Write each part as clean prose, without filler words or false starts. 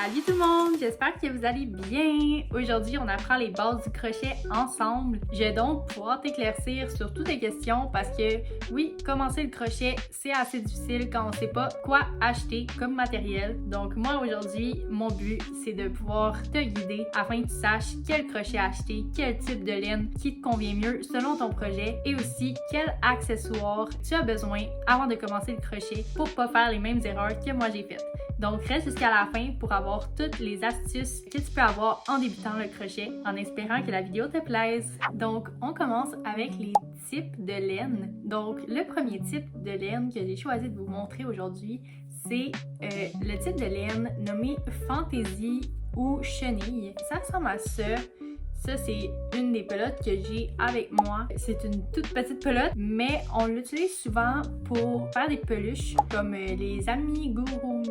Salut tout le monde, j'espère que vous allez bien. Aujourd'hui, on apprend les bases du crochet ensemble. Je vais donc pouvoir t'éclaircir sur toutes tes questions parce que oui, commencer le crochet, c'est assez difficile quand on sait pas quoi acheter comme matériel. Donc moi aujourd'hui, mon but, c'est de pouvoir te guider afin que tu saches quel crochet acheter, quel type de laine qui te convient mieux selon ton projet et aussi quel accessoire tu as besoin avant de commencer le crochet pour pas faire les mêmes erreurs que moi j'ai faites. Donc reste jusqu'à la fin pour avoir toutes les astuces que tu peux avoir en débutant le crochet, en espérant que la vidéo te plaise. Donc on commence avec les types de laine. Donc le premier type de laine que j'ai choisi de vous montrer aujourd'hui, c'est le type de laine nommé Fantaisie ou Chenille. Ça ressemble à ça. Ça, c'est une des pelotes que j'ai avec moi. C'est une toute petite pelote, mais on l'utilise souvent pour faire des peluches comme les amigurumi,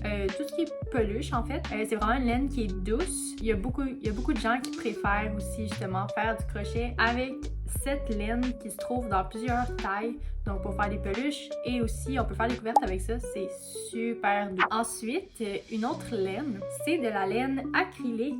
tout ce qui est peluche en fait. C'est vraiment une laine qui est douce. Il y a beaucoup de gens qui préfèrent aussi justement faire du crochet avec cette laine qui se trouve dans plusieurs tailles, donc pour faire des peluches et aussi on peut faire des couvertes avec ça, c'est super doux. Ensuite, une autre laine, c'est de la laine acrylique.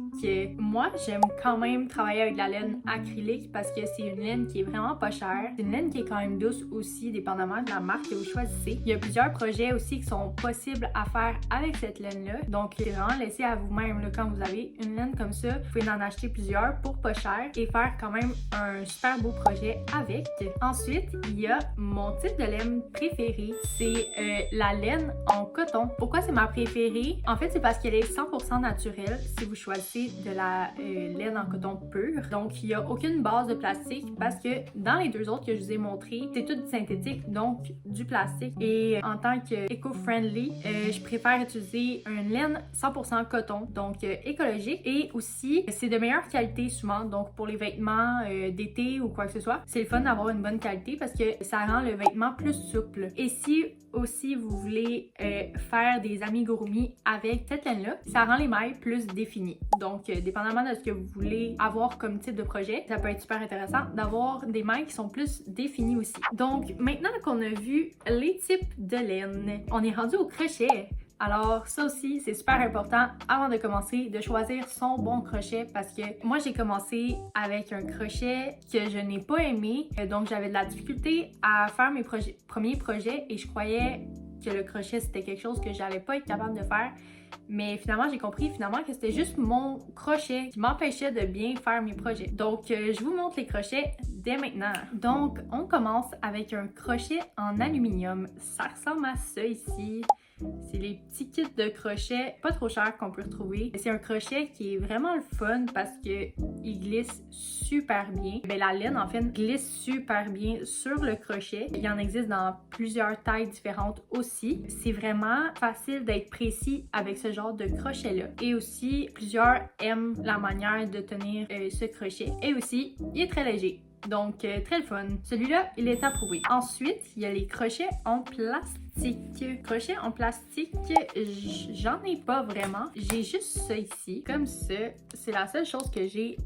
Moi, j'aime quand même travailler avec de la laine acrylique parce que c'est une laine qui est vraiment pas chère. C'est une laine qui est quand même douce aussi, dépendamment de la marque que vous choisissez. Il y a plusieurs projets aussi qui sont possibles à faire avec cette laine-là, donc c'est vraiment laissé à vous-même là, quand vous avez une laine comme ça, vous pouvez en acheter plusieurs pour pas cher et faire quand même un super beau projet avec. Ensuite, il y a mon type de laine préféré, c'est la laine en coton. Pourquoi c'est ma préférée? En fait, c'est parce qu'elle est 100% naturelle si vous choisissez de la laine en coton pur. Donc, il n'y a aucune base de plastique parce que dans les deux autres que je vous ai montrés, c'est tout synthétique, donc du plastique. Et en tant qu'éco-friendly, je préfère utiliser une laine 100% coton, donc écologique. Et aussi, c'est de meilleure qualité souvent, donc pour les vêtements d'été ou quoi que ce soit, c'est le fun d'avoir une bonne qualité parce que ça rend le vêtement plus souple. Et si aussi vous voulez faire des amigurumi avec cette laine-là, ça rend les mailles plus définies. Donc, dépendamment de ce que vous voulez avoir comme type de projet, ça peut être super intéressant d'avoir des mailles qui sont plus définies aussi. Donc, maintenant qu'on a vu les types de laine, on est rendu au crochet. Alors ça aussi, c'est super important avant de commencer de choisir son bon crochet parce que moi j'ai commencé avec un crochet que je n'ai pas aimé, donc j'avais de la difficulté à faire mes premiers projets et je croyais que le crochet c'était quelque chose que j'allais pas être capable de faire. Mais finalement, j'ai compris que c'était juste mon crochet qui m'empêchait de bien faire mes projets. Donc, je vous montre les crochets dès maintenant. Donc, on commence avec un crochet en aluminium. Ça ressemble à ça ici. C'est les petits kits de crochets pas trop chers qu'on peut retrouver. C'est un crochet qui est vraiment le fun parce que il glisse super bien. Ben, la laine en fait glisse super bien sur le crochet. Il y en existe dans plusieurs tailles différentes aussi. C'est vraiment facile d'être précis avec ce genre de crochet-là. Et aussi, plusieurs aiment la manière de tenir ce crochet. Et aussi, il est très léger. Donc, très le fun. Celui-là, il est approuvé. Ensuite, il y a les crochets en plastique. Crochets en plastique, j'en ai pas vraiment. J'ai juste ça ici, comme ça. C'est la seule chose que j'ai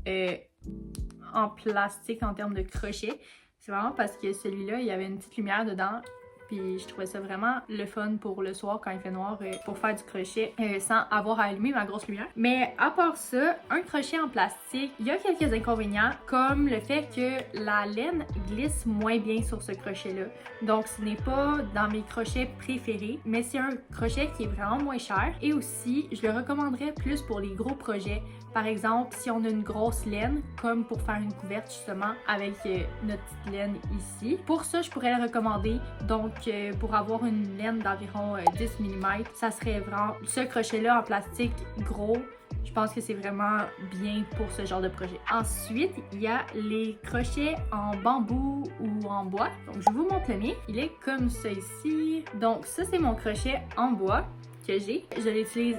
en plastique en termes de crochet. C'est vraiment parce que celui-là, il y avait une petite lumière dedans. Puis je trouvais ça vraiment le fun pour le soir quand il fait noir pour faire du crochet sans avoir à allumer ma grosse lumière. Mais à part ça, un crochet en plastique, il y a quelques inconvénients comme le fait que la laine glisse moins bien sur ce crochet-là. Donc ce n'est pas dans mes crochets préférés, mais c'est un crochet qui est vraiment moins cher. Et aussi, je le recommanderais plus pour les gros projets. Par exemple, si on a une grosse laine, comme pour faire une couverte justement avec notre petite laine ici. Pour ça, je pourrais le recommander. Donc, pour avoir une laine d'environ 10 mm, ça serait vraiment ce crochet-là en plastique gros. Je pense que c'est vraiment bien pour ce genre de projet. Ensuite, il y a les crochets en bambou ou en bois. Donc, je vous montre le mien. Il est comme ça ici. Donc, ça, c'est mon crochet en bois que j'ai. Je l'utilise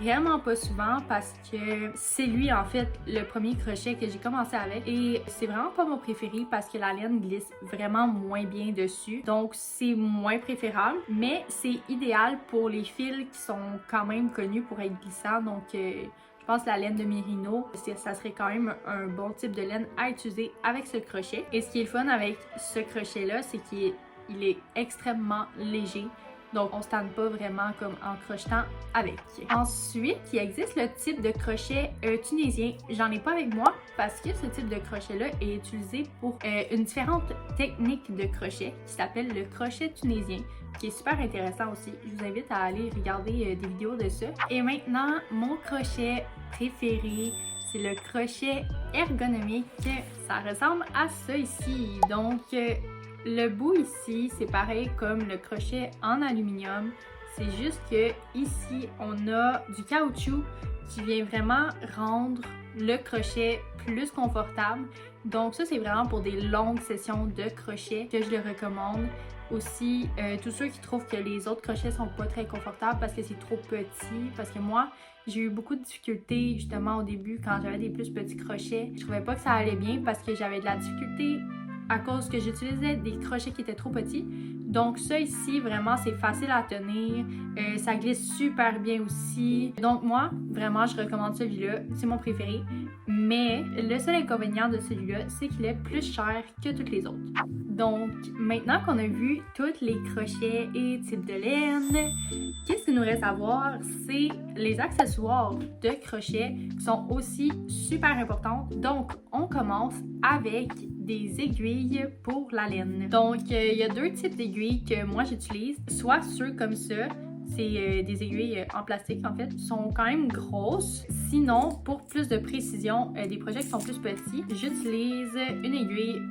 vraiment pas souvent parce que c'est lui en fait le premier crochet que j'ai commencé avec et c'est vraiment pas mon préféré parce que la laine glisse vraiment moins bien dessus, donc c'est moins préférable, mais c'est idéal pour les fils qui sont quand même connus pour être glissants, donc je pense que la laine de Merino, ça serait quand même un bon type de laine à utiliser avec ce crochet. Et ce qui est le fun avec ce crochet là, c'est qu'il est extrêmement léger. Donc on se tanne pas vraiment comme en crochetant avec. Ensuite, il existe le type de crochet tunisien. J'en ai pas avec moi parce que ce type de crochet-là est utilisé pour une différente technique de crochet qui s'appelle le crochet tunisien, qui est super intéressant aussi. Je vous invite à aller regarder des vidéos de ça. Et maintenant, mon crochet préféré, c'est le crochet ergonomique. Ça ressemble à ça ici. Donc, le bout ici, c'est pareil comme le crochet en aluminium. C'est juste que ici, on a du caoutchouc qui vient vraiment rendre le crochet plus confortable. Donc ça, c'est vraiment pour des longues sessions de crochet que je le recommande. Aussi, tous ceux qui trouvent que les autres crochets sont pas très confortables parce que c'est trop petit, parce que moi, j'ai eu beaucoup de difficultés justement au début quand j'avais des plus petits crochets. Je trouvais pas que ça allait bien parce que j'avais de la difficulté à cause que j'utilisais des crochets qui étaient trop petits. Donc ça ici, vraiment, c'est facile à tenir. Ça glisse super bien aussi. Donc moi, vraiment, je recommande celui-là. C'est mon préféré. Mais le seul inconvénient de celui-là, c'est qu'il est plus cher que tous les autres. Donc maintenant qu'on a vu tous les crochets et types de laine, qu'est-ce qu'il nous reste à voir? C'est les accessoires de crochet qui sont aussi super importants. Donc on commence avec des aiguilles pour la laine. Donc il y a deux types d'aiguilles que moi j'utilise, soit ceux comme ça. C'est des aiguilles en plastique en fait, sont quand même grosses. Sinon, pour plus de précision, des projets qui sont plus petits, j'utilise une aiguille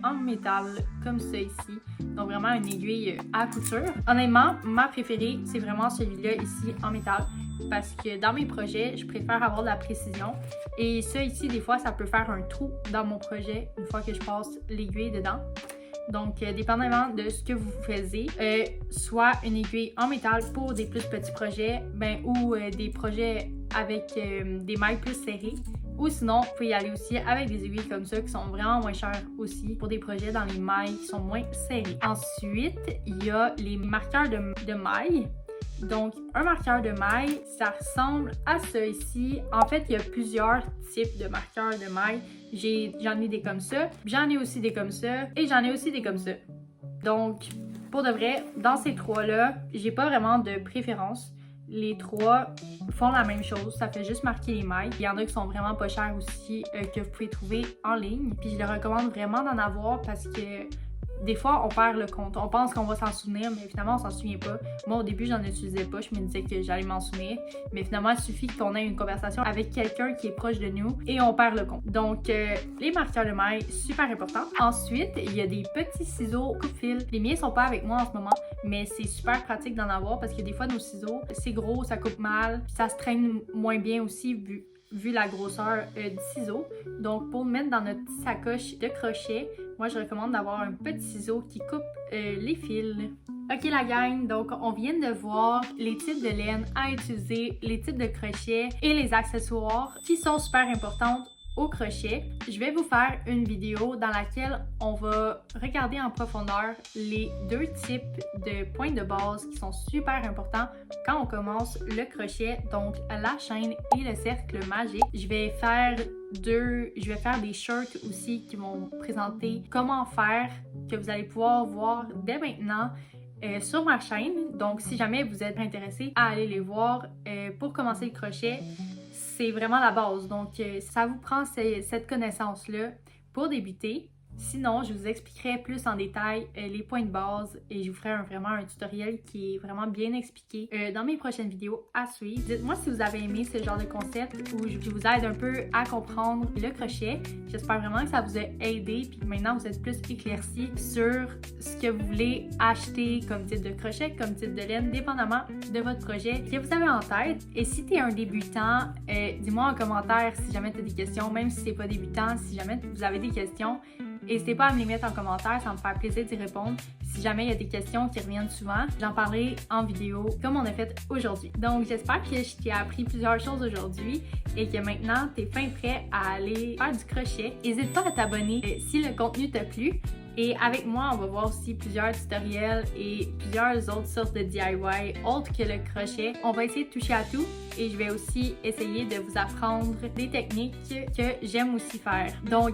en métal comme ça ici. Donc vraiment une aiguille à couture. Honnêtement, ma préférée, c'est vraiment celui-là ici en métal. Parce que dans mes projets, je préfère avoir de la précision. Et ça ici, des fois, ça peut faire un trou dans mon projet une fois que je passe l'aiguille dedans. Donc, dépendamment de ce que vous faisiez, soit une aiguille en métal pour des plus petits projets, ou des projets avec des mailles plus serrées. Ou sinon, vous pouvez y aller aussi avec des aiguilles comme ça qui sont vraiment moins chères aussi pour des projets dans les mailles qui sont moins serrées. Ensuite, il y a les marqueurs de mailles. Donc, un marqueur de maille, ça ressemble à ça ici. En fait, il y a plusieurs types de marqueurs de maille. J'en ai des comme ça, j'en ai aussi des comme ça, et j'en ai aussi des comme ça. Donc, pour de vrai, dans ces trois-là, j'ai pas vraiment de préférence. Les trois font la même chose, ça fait juste marquer les mailles. Il y en a qui sont vraiment pas chers aussi, que vous pouvez trouver en ligne. Puis je le recommande vraiment d'en avoir parce que des fois, on perd le compte. On pense qu'on va s'en souvenir, mais finalement, on s'en souvient pas. Moi, au début, j'en utilisais pas. Je me disais que j'allais m'en souvenir. Mais finalement, il suffit qu'on ait une conversation avec quelqu'un qui est proche de nous et on perd le compte. Donc, les marqueurs de mailles, super important. Ensuite, il y a des petits ciseaux coupe-fil. Les miens sont pas avec moi en ce moment, mais c'est super pratique d'en avoir parce que des fois, nos ciseaux, c'est gros, ça coupe mal. Ça se traîne moins bien aussi vu la grosseur du ciseau. Donc, pour le mettre dans notre petite sacoche de crochet, moi, je recommande d'avoir un petit ciseau qui coupe les fils. Ok la gang, donc on vient de voir les types de laine à utiliser, les types de crochets et les accessoires qui sont super importantes au crochet. Je vais vous faire une vidéo dans laquelle on va regarder en profondeur les deux types de points de base qui sont super importants quand on commence le crochet, donc la chaîne et le cercle magique. Je vais faire des shirts aussi qui vont présenter comment faire, que vous allez pouvoir voir dès maintenant sur ma chaîne. Donc si jamais vous êtes intéressé à aller les voir pour commencer le crochet, c'est vraiment la base. Donc ça vous prend cette connaissance-là pour débuter. Sinon, je vous expliquerai plus en détail les points de base et je vous ferai vraiment un tutoriel qui est vraiment bien expliqué dans mes prochaines vidéos à suivre. Dites-moi si vous avez aimé ce genre de concept où je vous aide un peu à comprendre le crochet. J'espère vraiment que ça vous a aidé puis que maintenant vous êtes plus éclairci sur ce que vous voulez acheter comme type de crochet, comme type de laine, dépendamment de votre projet que vous avez en tête. Et si tu es un débutant, dis-moi en commentaire si jamais tu as des questions, même si c'est pas débutant, si jamais vous avez des questions. N'hésitez pas à me les mettre en commentaire, ça me fait plaisir d'y répondre. Si jamais il y a des questions qui reviennent souvent, j'en parlerai en vidéo comme on a fait aujourd'hui. Donc j'espère que je t'ai appris plusieurs choses aujourd'hui et que maintenant tu es fin prêt à aller faire du crochet. N'hésite pas à t'abonner si le contenu t'a plu. Et avec moi, on va voir aussi plusieurs tutoriels et plusieurs autres sortes de DIY autres que le crochet. On va essayer de toucher à tout et je vais aussi essayer de vous apprendre des techniques que j'aime aussi faire. Donc,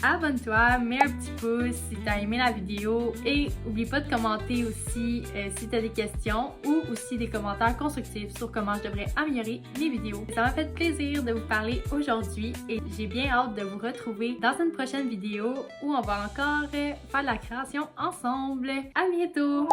abonne-toi, mets un petit pouce si tu as aimé la vidéo et n'oublie pas de commenter aussi si tu as des questions ou aussi des commentaires constructifs sur comment je devrais améliorer mes vidéos. Ça m'a fait plaisir de vous parler aujourd'hui et j'ai bien hâte de vous retrouver dans une prochaine vidéo où on va encore faire de la création ensemble. À bientôt!